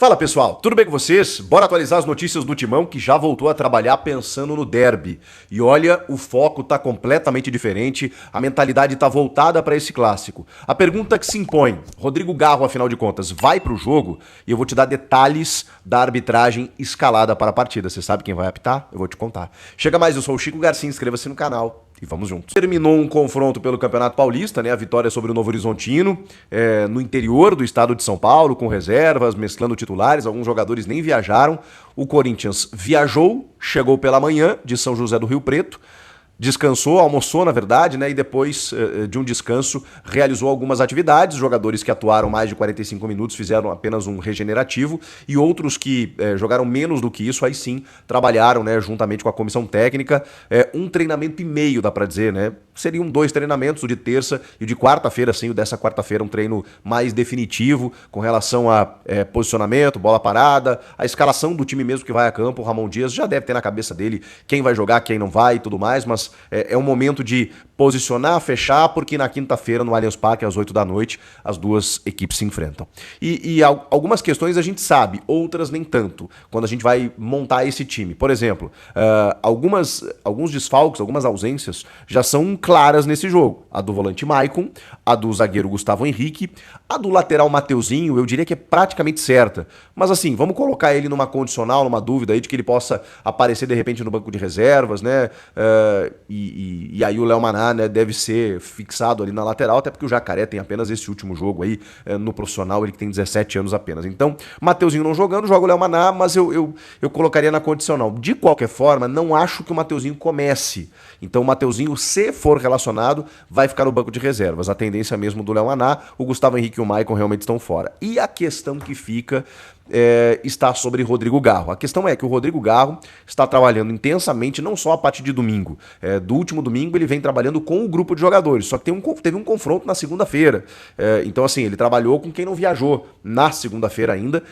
Fala pessoal, tudo bem com vocês? Bora atualizar as notícias do Timão que já voltou a trabalhar pensando no derby. E olha, o foco tá completamente diferente, a mentalidade tá voltada para esse clássico. A pergunta que se impõe, Rodrigo Garro, afinal de contas, vai pro jogo? E eu vou te dar detalhes da arbitragem escalada para a partida. Você sabe quem vai apitar? Eu vou te contar. Chega mais, eu sou o Chico Garcia, inscreva-se no canal. E vamos juntos. Terminou um confronto pelo Campeonato Paulista, né? A vitória sobre o Novo Horizontino, no interior do estado de São Paulo, com reservas, mesclando titulares, alguns jogadores nem viajaram. O Corinthians viajou, chegou pela manhã de São José do Rio Preto, descansou, almoçou na verdade, né? E depois de um descanso realizou algumas atividades. Jogadores que atuaram mais de 45 minutos fizeram apenas um regenerativo e outros que jogaram menos do que isso, aí sim trabalharam, né? Juntamente com a comissão técnica. Um treinamento e meio, dá pra dizer, né? Seriam 2 treinamentos, o de terça e o de quarta-feira, sim, o dessa quarta-feira um treino mais definitivo com relação a posicionamento, bola parada, a escalação do time mesmo que vai a campo. O Ramon Dias já deve ter na cabeça dele quem vai jogar, quem não vai e tudo mais, mas é um momento de posicionar, fechar, porque na quinta-feira no Allianz Parque, às 8 da noite, as duas equipes se enfrentam. E algumas questões a gente sabe, outras nem tanto, quando a gente vai montar esse time. Por exemplo, alguns desfalques, algumas ausências já são claras nesse jogo. A do volante Maicon, a do zagueiro Gustavo Henrique, a do lateral Mateuzinho, eu diria que é praticamente certa. Mas assim, vamos colocar ele numa condicional, numa dúvida aí de que ele possa aparecer de repente no banco de reservas, né? E aí o Léo Maná, né, deve ser fixado ali na lateral, até porque o Jacaré tem apenas esse último jogo aí no profissional, ele que tem 17 anos apenas. Então, Mateuzinho não jogando, joga o Léo Maná, mas eu colocaria na condicional. De qualquer forma, não acho que o Mateuzinho comece. Então o Mateuzinho, se for relacionado, vai ficar no banco de reservas. A tendência mesmo do Léo Maná, o Gustavo Henrique e o Maicon realmente estão fora. E a questão que fica está sobre Rodrigo Garro. A questão é que o Rodrigo Garro está trabalhando intensamente, não só a partir de domingo. Do último domingo ele vem trabalhando com o grupo de jogadores, só que teve um confronto na segunda-feira. Então assim, ele trabalhou com quem não viajou na segunda-feira ainda,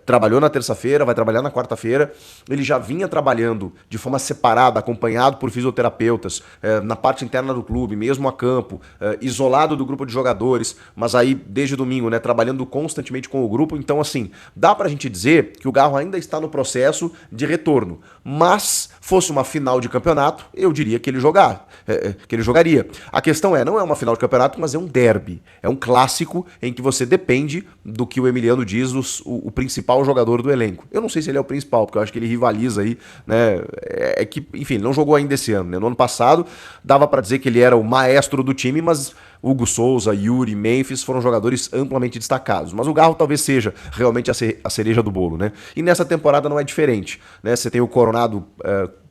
trabalhou na terça-feira, vai trabalhar na quarta-feira. Ele já vinha trabalhando de forma separada, acompanhado por fisioterapeutas, na parte interna do clube, mesmo a campo, isolado do grupo de jogadores, mas aí desde domingo, né, trabalhando constantemente com o grupo. Então assim, dá pra gente dizer que o Garro ainda está no processo de retorno, mas fosse uma final de campeonato, eu diria que ele jogaria. A questão não é uma final de campeonato, mas é um derby, é um clássico em que você depende do que o Emiliano diz, o principal jogador do elenco. Eu não sei se ele é o principal, porque eu acho que ele rivaliza aí, né? Que, enfim, ele não jogou ainda esse ano, né? No ano passado dava pra dizer que ele era o maestro do time, mas Hugo Souza, Yuri, Memphis foram jogadores amplamente destacados. Mas o Garro talvez seja realmente a cereja do bolo, né? E nessa temporada não é diferente, né? Você tem o Coronado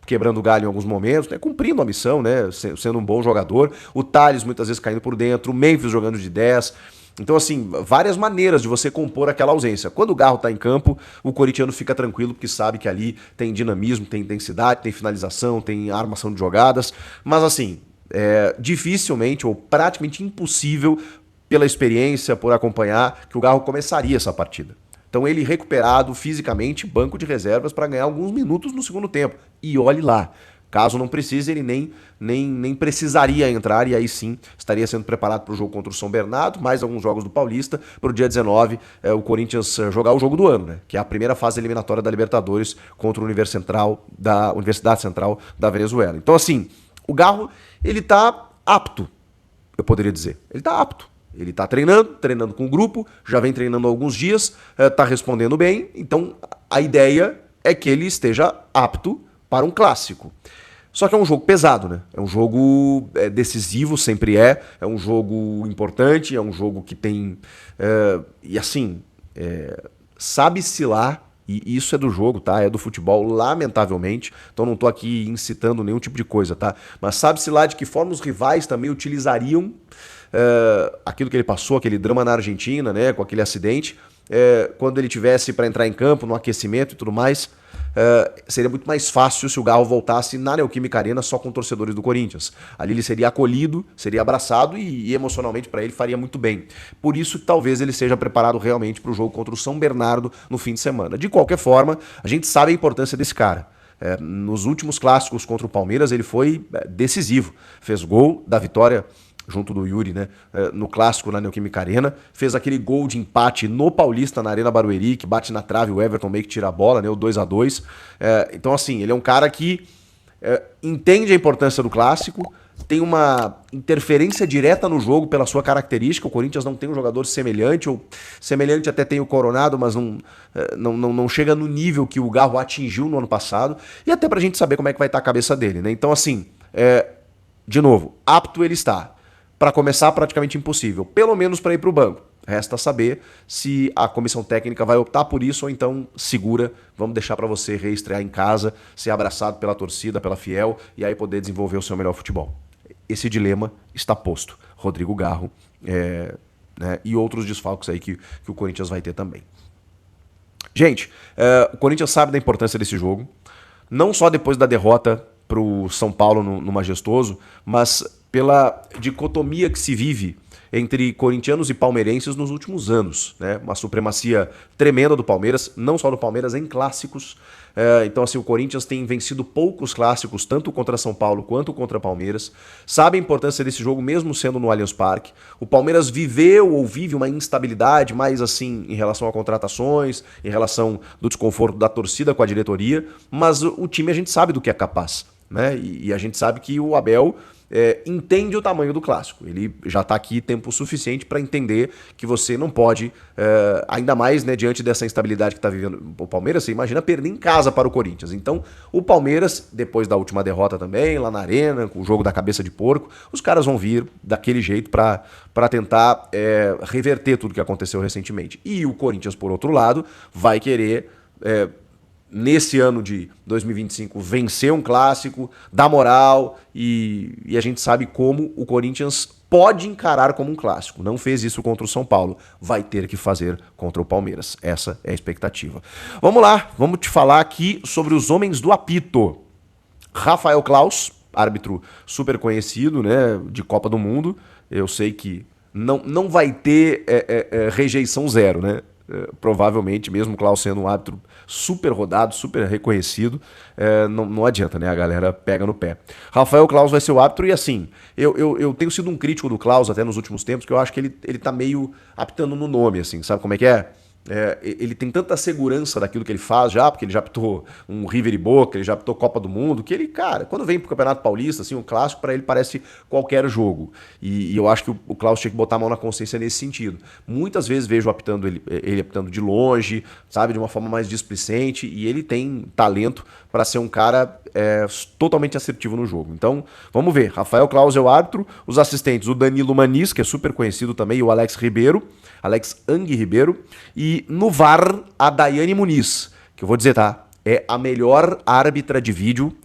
quebrando o galho em alguns momentos, né? Cumprindo a missão, né? Sendo um bom jogador. O Thales muitas vezes caindo por dentro, o Memphis jogando de 10. Então, assim, várias maneiras de você compor aquela ausência. Quando o Garro tá em campo, o corintiano fica tranquilo, porque sabe que ali tem dinamismo, tem intensidade, tem finalização, tem armação de jogadas. Mas, assim, dificilmente ou praticamente impossível, pela experiência, por acompanhar, que o Garro começaria essa partida. Então ele recuperado fisicamente, banco de reservas para ganhar alguns minutos no segundo tempo. E olhe lá, caso não precise, ele nem precisaria entrar, e aí sim estaria sendo preparado para o jogo contra o São Bernardo, mais alguns jogos do Paulista, para o dia 19 o Corinthians jogar o jogo do ano, né? Que é a primeira fase eliminatória da Libertadores contra a Universidade Central da Venezuela. Então assim, o Garro, ele tá apto, eu poderia dizer. Ele tá apto. Ele tá treinando com o grupo, já vem treinando há alguns dias, tá respondendo bem. Então a ideia é que ele esteja apto para um clássico. Só que é um jogo pesado, né? É um jogo decisivo, sempre é um jogo importante, é um jogo que tem... e assim, sabe-se lá, e isso é do jogo, tá? É do futebol, lamentavelmente. Então não tô aqui incitando nenhum tipo de coisa, tá? Mas sabe-se lá de que forma os rivais também utilizariam aquilo que ele passou, aquele drama na Argentina, né? Com aquele acidente. Quando ele tivesse para entrar em campo, no aquecimento e tudo mais, seria muito mais fácil se o Garro voltasse na Neoquímica Arena só com torcedores do Corinthians. Ali ele seria acolhido, seria abraçado e emocionalmente para ele faria muito bem. Por isso que talvez ele seja preparado realmente para o jogo contra o São Bernardo no fim de semana. De qualquer forma, a gente sabe a importância desse cara. Nos últimos clássicos contra o Palmeiras ele foi decisivo. Fez gol da vitória junto do Yuri, né, no clássico na Neoquímica Arena, fez aquele gol de empate no Paulista, na Arena Barueri, que bate na trave, o Everton meio que tira a bola, né, o 2-2. Então, assim, ele é um cara que entende a importância do clássico, tem uma interferência direta no jogo pela sua característica. O Corinthians não tem um jogador semelhante, ou semelhante até tem o Coronado, mas não chega no nível que o Garro atingiu no ano passado, e até pra gente saber como é que vai estar a cabeça dele, né? Então, assim, de novo, apto ele está. Para começar, praticamente impossível, pelo menos para ir para o banco. Resta saber se a comissão técnica vai optar por isso ou então segura, vamos deixar para você reestrear em casa, ser abraçado pela torcida, pela fiel, e aí poder desenvolver o seu melhor futebol. Esse dilema está posto. Rodrigo Garro né, e outros desfalques aí que o Corinthians vai ter também. Gente, o Corinthians sabe da importância desse jogo, não só depois da derrota para o São Paulo no Majestoso, mas pela dicotomia que se vive entre corintianos e palmeirenses nos últimos anos, né? Uma supremacia tremenda do Palmeiras, não só do Palmeiras, em clássicos. Então, assim, o Corinthians tem vencido poucos clássicos, tanto contra São Paulo quanto contra Palmeiras. Sabe a importância desse jogo, mesmo sendo no Allianz Parque. O Palmeiras viveu ou vive uma instabilidade, mais assim, em relação a contratações, em relação do desconforto da torcida com a diretoria, mas o time a gente sabe do que é capaz, né? E a gente sabe que o Abel entende o tamanho do clássico. Ele já está aqui tempo suficiente para entender que você não pode, ainda mais, né, diante dessa instabilidade que está vivendo o Palmeiras, você imagina perder em casa para o Corinthians. Então, o Palmeiras, depois da última derrota também, lá na Arena, com o jogo da cabeça de porco, os caras vão vir daquele jeito para tentar reverter tudo que aconteceu recentemente. E o Corinthians, por outro lado, vai querer nesse ano de 2025, vencer um clássico, dar moral, e a gente sabe como o Corinthians pode encarar como um clássico. Não fez isso contra o São Paulo, vai ter que fazer contra o Palmeiras. Essa é a expectativa. Vamos lá, vamos te falar aqui sobre os homens do apito. Rafael Claus, árbitro super conhecido, né, de Copa do Mundo. Eu sei que não vai ter rejeição zero, né? Provavelmente, mesmo o Claus sendo um árbitro super rodado, super reconhecido, não adianta, né? A galera pega no pé. Rafael Claus vai ser o árbitro e assim, eu tenho sido um crítico do Claus até nos últimos tempos, que eu acho que ele tá meio apitando no nome, assim, sabe como é que é? Ele tem tanta segurança daquilo que ele faz já, porque ele já apitou um River e Boca, ele já apitou Copa do Mundo, que ele, cara, quando vem pro Campeonato Paulista, assim, um clássico, pra ele parece qualquer jogo. E eu acho que o Claus tinha que botar a mão na consciência nesse sentido. Muitas vezes vejo ele apitando de longe, sabe, de uma forma mais displicente, e ele tem talento para ser um cara totalmente assertivo no jogo. Então, vamos ver. Rafael Claus é o árbitro, os assistentes, o Danilo Maniz, que é super conhecido também, e o Alex Ang Ribeiro, e no VAR, a Daiane Muniz, que eu vou dizer, tá? É a melhor árbitra de vídeo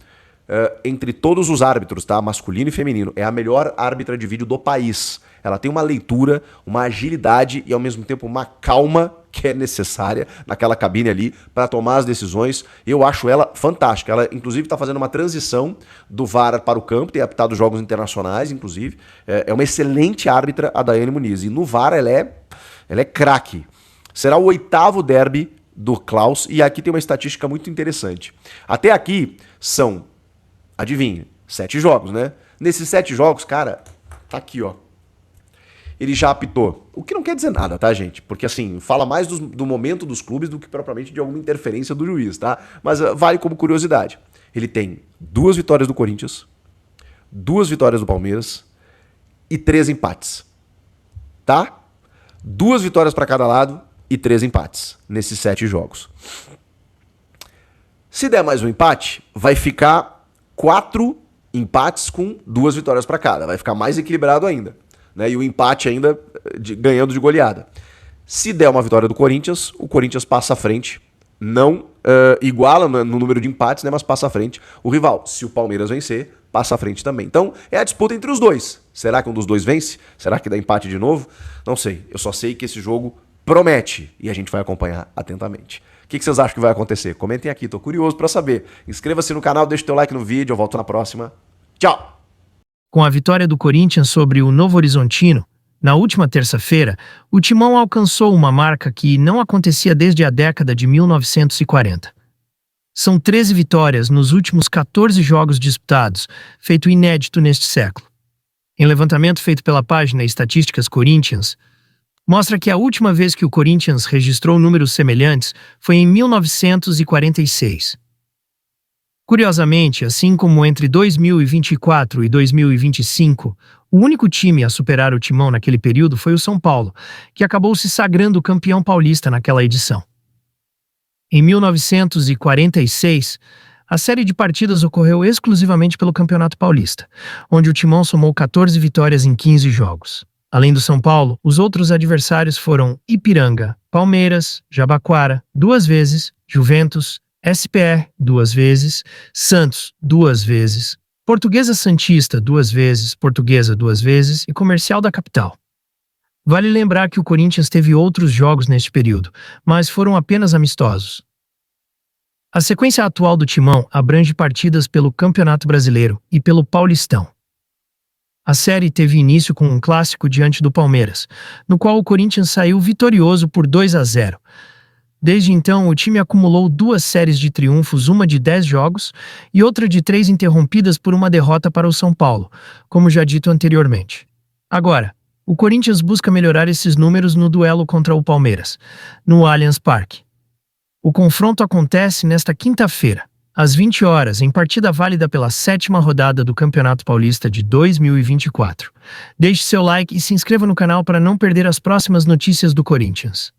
entre todos os árbitros, tá? Masculino e feminino. É a melhor árbitra de vídeo do país. Ela tem uma leitura, uma agilidade e ao mesmo tempo uma calma que é necessária naquela cabine ali para tomar as decisões. Eu acho ela fantástica. Ela, inclusive, está fazendo uma transição do VAR para o campo, tem apitado jogos internacionais, inclusive. É uma excelente árbitra, a Daiane Muniz. E no VAR ela é craque. Será o 8º derby do Claus e aqui tem uma estatística muito interessante. Até aqui são, adivinha, 7 jogos, né? Nesses 7 jogos, cara, tá aqui, ó. Ele já apitou. O que não quer dizer nada, tá, gente? Porque, assim, fala mais do momento dos clubes do que propriamente de alguma interferência do juiz, tá? Mas vale como curiosidade. Ele tem 2 vitórias do Corinthians, 2 vitórias do Palmeiras e 3 empates. Tá? 2 vitórias para cada lado e 3 empates nesses 7 jogos. Se der mais um empate, vai ficar 4 empates com 2 vitórias para cada. Vai ficar mais equilibrado ainda. Né? E o empate ainda ganhando de goleada. Se der uma vitória do Corinthians, o Corinthians passa à frente. Não iguala no número de empates, né? Mas passa à frente o rival. Se o Palmeiras vencer, passa à frente também. Então, é a disputa entre os dois. Será que um dos dois vence? Será que dá empate de novo? Não sei. Eu só sei que esse jogo promete e a gente vai acompanhar atentamente. O que vocês acham que vai acontecer? Comentem aqui, tô curioso para saber. Inscreva-se no canal, deixa o teu like no vídeo, eu volto na próxima. Tchau! Com a vitória do Corinthians sobre o Novo Horizontino, na última terça-feira, o Timão alcançou uma marca que não acontecia desde a década de 1940. São 13 vitórias nos últimos 14 jogos disputados, feito inédito neste século. Em levantamento feito pela página Estatísticas Corinthians, mostra que a última vez que o Corinthians registrou números semelhantes foi em 1946. Curiosamente, assim como entre 2024 e 2025, o único time a superar o Timão naquele período foi o São Paulo, que acabou se sagrando campeão paulista naquela edição. Em 1946, a série de partidas ocorreu exclusivamente pelo Campeonato Paulista, onde o Timão somou 14 vitórias em 15 jogos. Além do São Paulo, os outros adversários foram Ipiranga, Palmeiras, Jabaquara, 2 vezes, Juventus, SPR, 2 vezes, Santos, 2 vezes, Portuguesa Santista, 2 vezes, Portuguesa 2 vezes e Comercial da Capital. Vale lembrar que o Corinthians teve outros jogos neste período, mas foram apenas amistosos. A sequência atual do Timão abrange partidas pelo Campeonato Brasileiro e pelo Paulistão. A série teve início com um clássico diante do Palmeiras, no qual o Corinthians saiu vitorioso por 2-0. Desde então, o time acumulou 2 séries de triunfos, uma de 10 jogos e outra de 3 interrompidas por uma derrota para o São Paulo, como já dito anteriormente. Agora, o Corinthians busca melhorar esses números no duelo contra o Palmeiras, no Allianz Parque. O confronto acontece nesta quinta-feira, às 20 horas, em partida válida pela 7ª rodada do Campeonato Paulista de 2024. Deixe seu like e se inscreva no canal para não perder as próximas notícias do Corinthians.